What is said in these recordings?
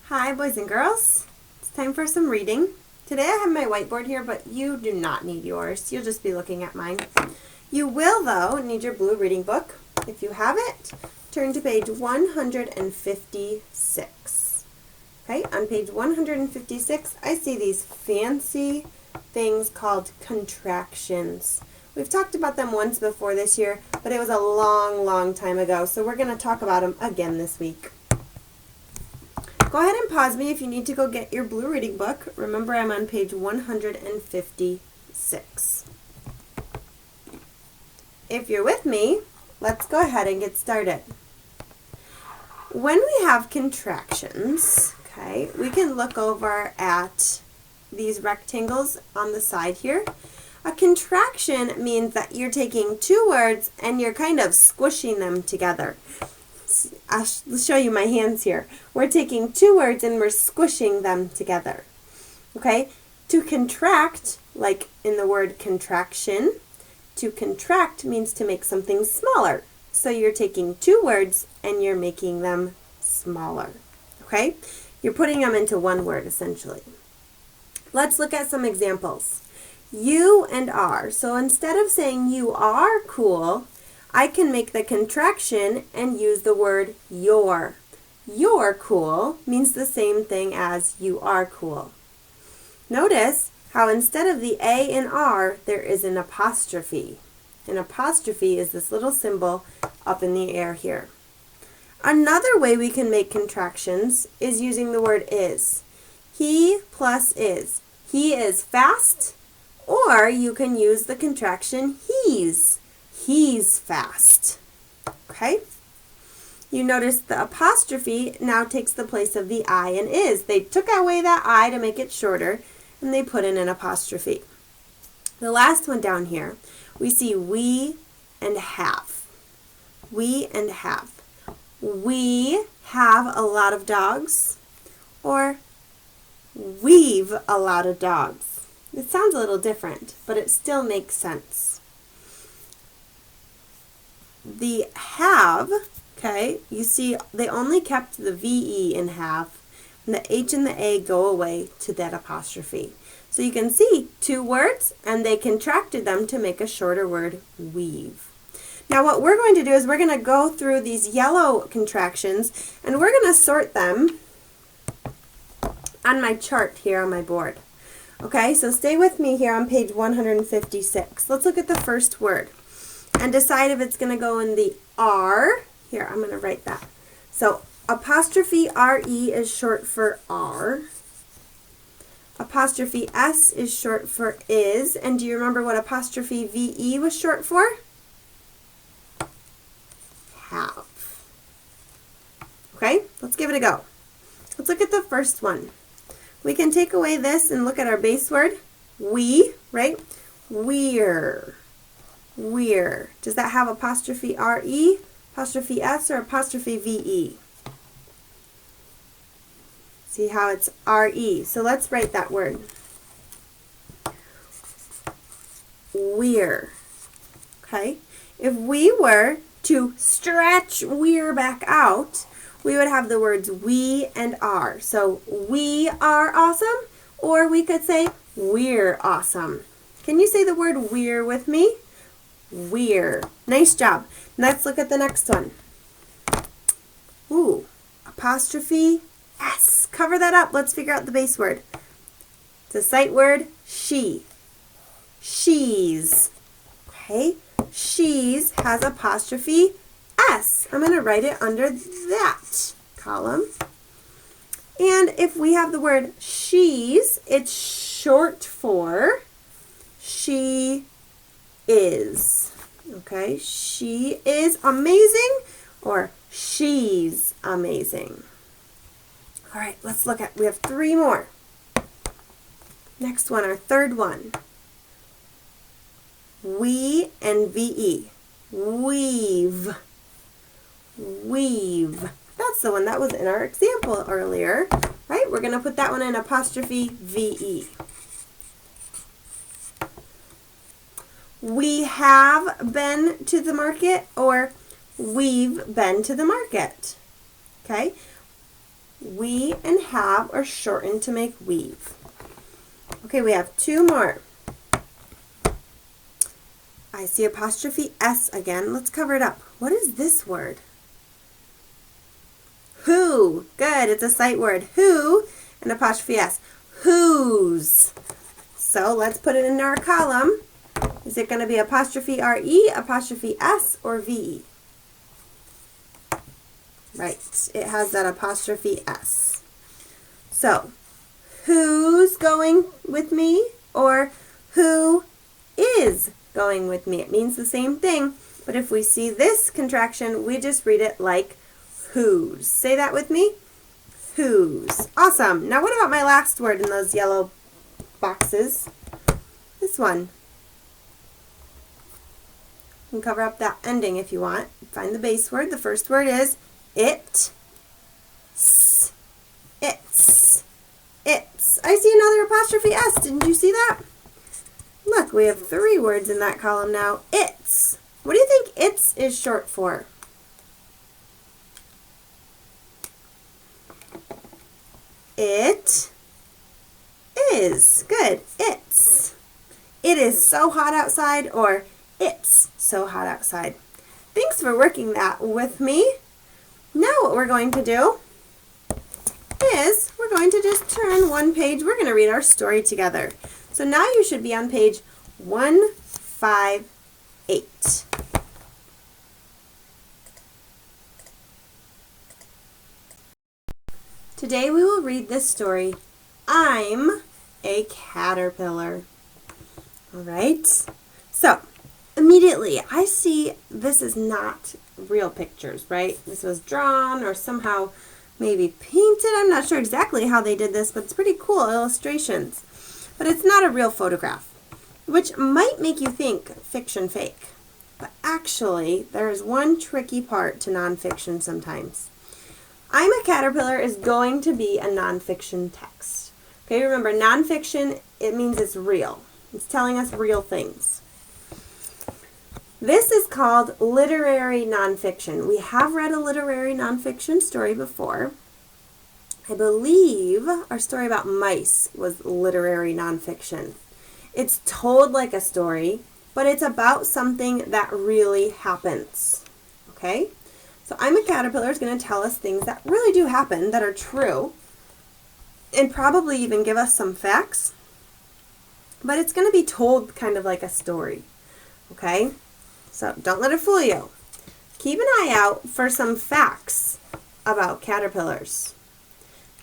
Hi, boys and girls. It's time for some reading. Today I have my whiteboard here, but you do not need yours. You'll just be looking at mine. You will, though, need your blue reading book. If you have it, turn to page 156. Okay, on page 156, I see these fancy things called contractions. We've talked about them once before this year, but it was a long time ago, so we're going to talk about them again this week. Go ahead and pause me if you need to go get your blue reading book. Remember, I'm on page 156. If you're with me, let's go ahead and get started. When we have contractions, okay, we can look over at these rectangles on the side here. A contraction means that you're taking two words and you're kind of squishing them together. I'll show you my hands here. We're taking two words and we're squishing them together. Okay? To contract, like in the word contraction, to contract means to make something smaller. So you're taking two words and you're making them smaller. Okay? You're putting them into one word essentially. Let's look at some examples. You and are. So instead of saying you are cool, I can make the contraction and use the word you're. You're cool means the same thing as you are cool. Notice how instead of the A and R, there is an apostrophe. An apostrophe is this little symbol up in the air here. Another way we can make contractions is using the word is. He plus is. He is fast, or you can use the contraction he's. He's fast. Okay? You notice the apostrophe now takes the place of the I and is. They took away that I to make it shorter, and they put in an apostrophe. The last one down here, we see we and have. We and have. We have a lot of dogs, or we've a lot of dogs. It sounds a little different, but it still makes sense. The have, okay, you see they only kept the VE in have, and the H and the A go away to that apostrophe. So you can see two words, and they contracted them to make a shorter word, weave. Now what we're going to do is we're going to go through these yellow contractions, and we're going to sort them on my chart here on my board. Okay, so stay with me here on page 156. Let's look at the first word and decide if it's going to go in the R. Here, I'm going to write that. So apostrophe RE is short for R. Apostrophe S is short for is. And do you remember what apostrophe VE was short for? Have. Okay, let's give it a go. Let's look at the first one. We can take away this and look at our base word, we, right? We're. We're. Does that have apostrophe RE, apostrophe S, or apostrophe VE? See how it's RE. So let's write that word. We're. Okay? If we were to stretch we're back out, we would have the words we and are. So we are awesome, or we could say we're awesome. Can you say the word we're with me? We're. Nice job. Let's look at the next one. Ooh, apostrophe S. Cover that up. Let's figure out the base word. It's a sight word, she. She's. Okay, she's has apostrophe S. I'm going to write it under that column. And if we have the word she's, it's short for she is. Okay, she is amazing, or she's amazing. All right, let's look at, we have three more. Next one, our third one. We and VE. Weave. Weave. That's the one that was in our example earlier, right? We're going to put that one in apostrophe VE. We have been to the market, or we've been to the market. Okay? We and have are shortened to make weave. Okay, we have two more. I see apostrophe S again. Let's cover it up. What is this word? Who. Good, it's a sight word. Who and apostrophe S. Whose. So let's put it in our column. Is it going to be apostrophe R-E, apostrophe S, or V? Right, it has that apostrophe S. So, who's going with me, or who is going with me? It means the same thing, but if we see this contraction, we just read it like whose. Say that with me. Whose. Awesome. Now what about my last word in those yellow boxes? This one. You can cover up that ending if you want. Find the base word. The first word is it. S. It's. It's. I see another apostrophe S. Didn't you see that? Look, we have 3 words in that column now. It's. What do you think it's is short for? It is. Good. It's. It is so hot outside, or it's so hot outside. Thanks for working that with me. Now what we're going to do is we're going to just turn one page. We're going to read our story together. So now you should be on page 158. Today we will read this story, I'm a Caterpillar. All right, so immediately I see this is not real pictures, right? This was drawn or somehow maybe painted. I'm not sure exactly how they did this, but it's pretty cool illustrations. But it's not a real photograph, which might make you think fiction fake. But actually, there is one tricky part to nonfiction sometimes. I'm a Caterpillar is going to be a nonfiction text. Okay, remember, nonfiction, it means it's real. It's telling us real things. This is called literary nonfiction. We have read a literary nonfiction story before. I believe our story about mice was literary nonfiction. It's told like a story, but it's about something that really happens. Okay? So I'm a Caterpillar is going to tell us things that really do happen, that are true, and probably even give us some facts. But it's going to be told kind of like a story. Okay? So don't let it fool you. Keep an eye out for some facts about caterpillars.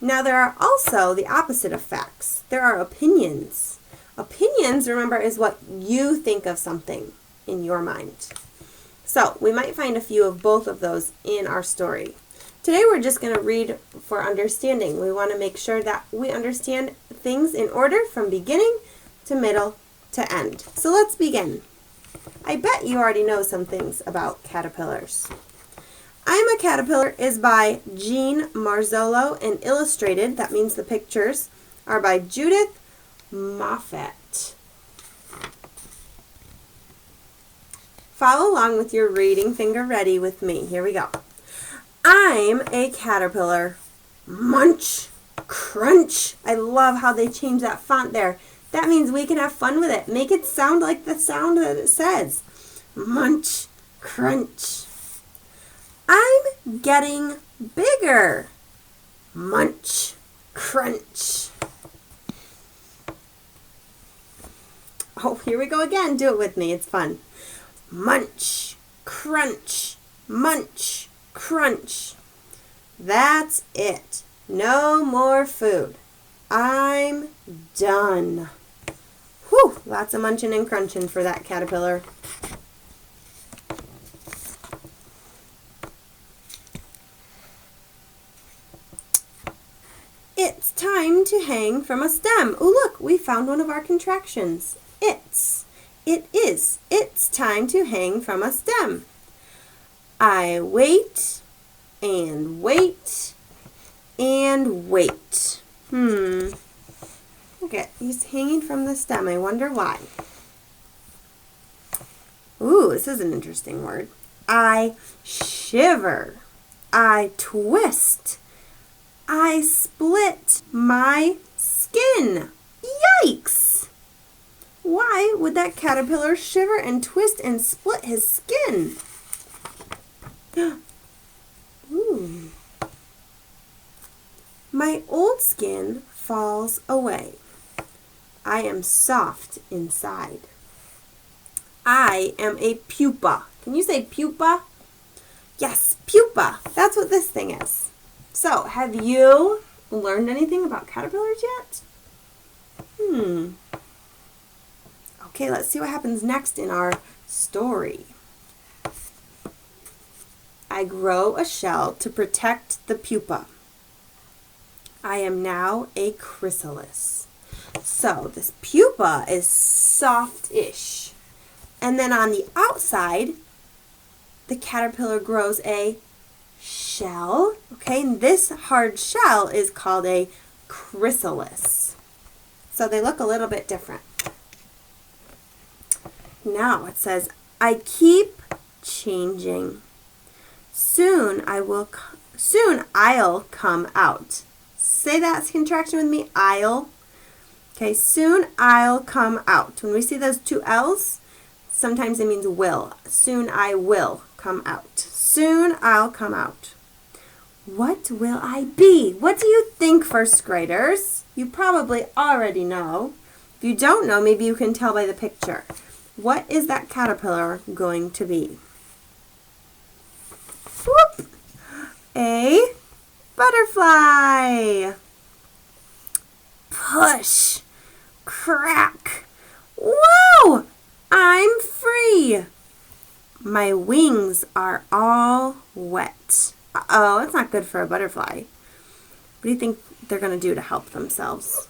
Now there are also the opposite of facts. There are opinions. Opinions, remember, is what you think of something in your mind. So we might find a few of both of those in our story. Today we're just going to read for understanding. We want to make sure that we understand things in order from beginning to middle to end. So let's begin. I bet you already know some things about caterpillars. I'm a Caterpillar is by Jean Marzolo and illustrated, that means the pictures, are by Judith Moffat. Follow along with your reading finger ready with me. Here we go. I'm a Caterpillar. Munch, crunch. I love how they changed that font there. That means we can have fun with it. Make it sound like the sound that it says. Munch, crunch. I'm getting bigger. Munch, crunch. Oh, here we go again. Do it with me. It's fun. Munch, crunch, munch, crunch. That's it. No more food. I'm done. Whew, lots of munching and crunching for that caterpillar. It's time to hang from a stem. Oh, look, we found one of our contractions. It's. It is. It's time to hang from a stem. I wait and wait and wait. Okay, he's hanging from the stem. I wonder why. Ooh, this is an interesting word. I shiver. I twist. I split my skin. Yikes! Why would that caterpillar shiver and twist and split his skin? Ooh. My old skin falls away. I am soft inside. I am a pupa. Can you say pupa? Yes, pupa. That's what this thing is. So, have you learned anything about caterpillars yet? Okay, let's see what happens next in our story. I grow a shell to protect the pupa. I am now a chrysalis. So this pupa is soft-ish. And then on the outside, the caterpillar grows a shell. Okay, and this hard shell is called a chrysalis. So they look a little bit different. Now it says, I keep changing. Soon I'll come out. Say that contraction with me, I'll. Okay, soon I'll come out. When we see those two L's, sometimes it means will. Soon I will come out. Soon I'll come out. What will I be? What do you think, first graders? You probably already know. If you don't know, maybe you can tell by the picture. What is that caterpillar going to be? Whoop! A butterfly. Push. Crack. Whoa! I'm free. My wings are all wet. Uh-oh, that's not good for a butterfly. What do you think they're going to do to help themselves?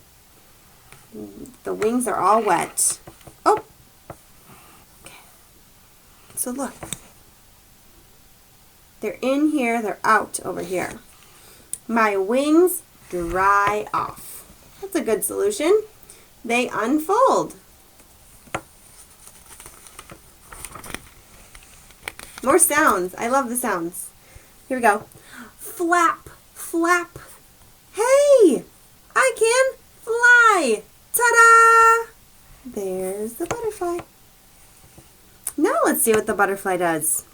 The wings are all wet. Oh! Okay. So look. They're in here, they're out over here. My wings dry off. That's a good solution. They unfold. More sounds. I love the sounds. Here we go. Flap, flap. Hey, I can fly. Ta-da! There's the butterfly. Now let's see what the butterfly does.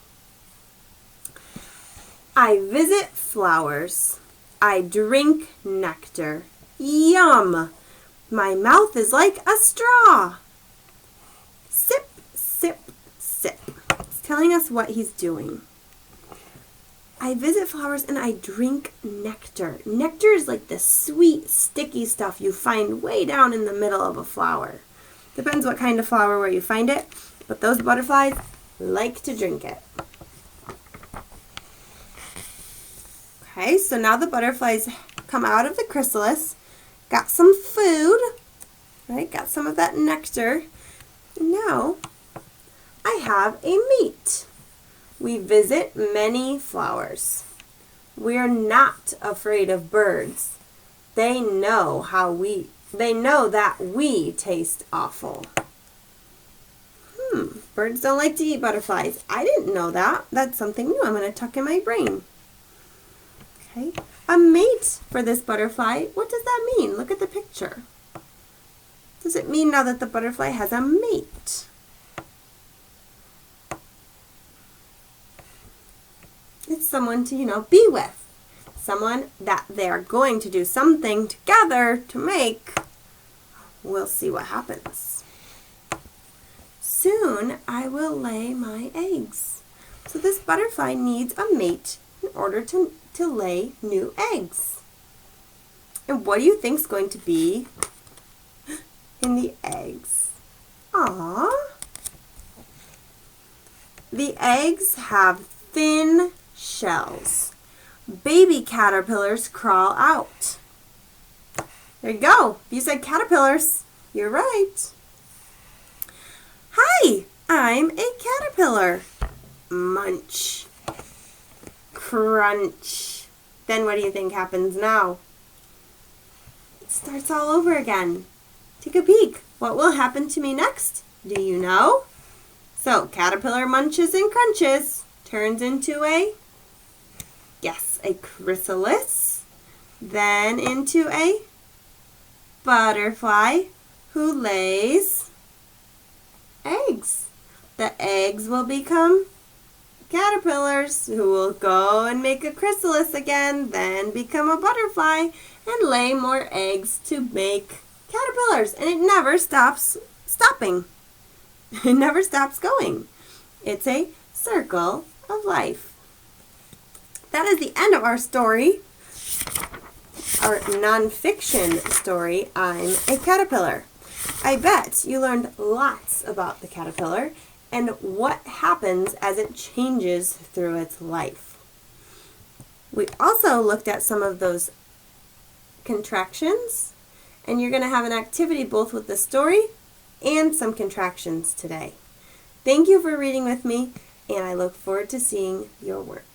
I visit flowers. I drink nectar. Yum! My mouth is like a straw. Sip, sip, sip. It's telling us what he's doing. I visit flowers and I drink nectar. Nectar is like the sweet, sticky stuff you find way down in the middle of a flower. Depends what kind of flower where you find it, but those butterflies like to drink it. Okay, so now the butterflies come out of the chrysalis, got some food, right? Got some of that nectar. And now I have a mate. We visit many flowers. We're not afraid of birds. They know that we taste awful. Birds don't like to eat butterflies. I didn't know that. That's something new I'm going to tuck in my brain. Okay, a mate for this butterfly. What does that mean? Look at the picture. Does it mean now that the butterfly has a mate? It's someone to, be with. Someone that they're going to do something together to make. We'll see what happens. Soon I will lay my eggs. So this butterfly needs a mate in order to lay new eggs. And what do you think is going to be in the eggs? Aww. The eggs have thin shells. Baby caterpillars crawl out. There you go. You said caterpillars. You're right. Hi, I'm a caterpillar. Munch. Crunch. Then what do you think happens now? It starts all over again. Take a peek. What will happen to me next? Do you know? So, caterpillar munches and crunches. Turns into a chrysalis. then into a butterfly who lays eggs. The eggs will become caterpillars who will go and make a chrysalis again, then become a butterfly and lay more eggs to make caterpillars. And it never stops stopping. It never stops going. It's a circle of life. That is the end of our story, our nonfiction story, I'm a Caterpillar. I bet you learned lots about the caterpillar and what happens as it changes through its life. We also looked at some of those contractions, and you're going to have an activity both with the story and some contractions today. Thank you for reading with me, and I look forward to seeing your work.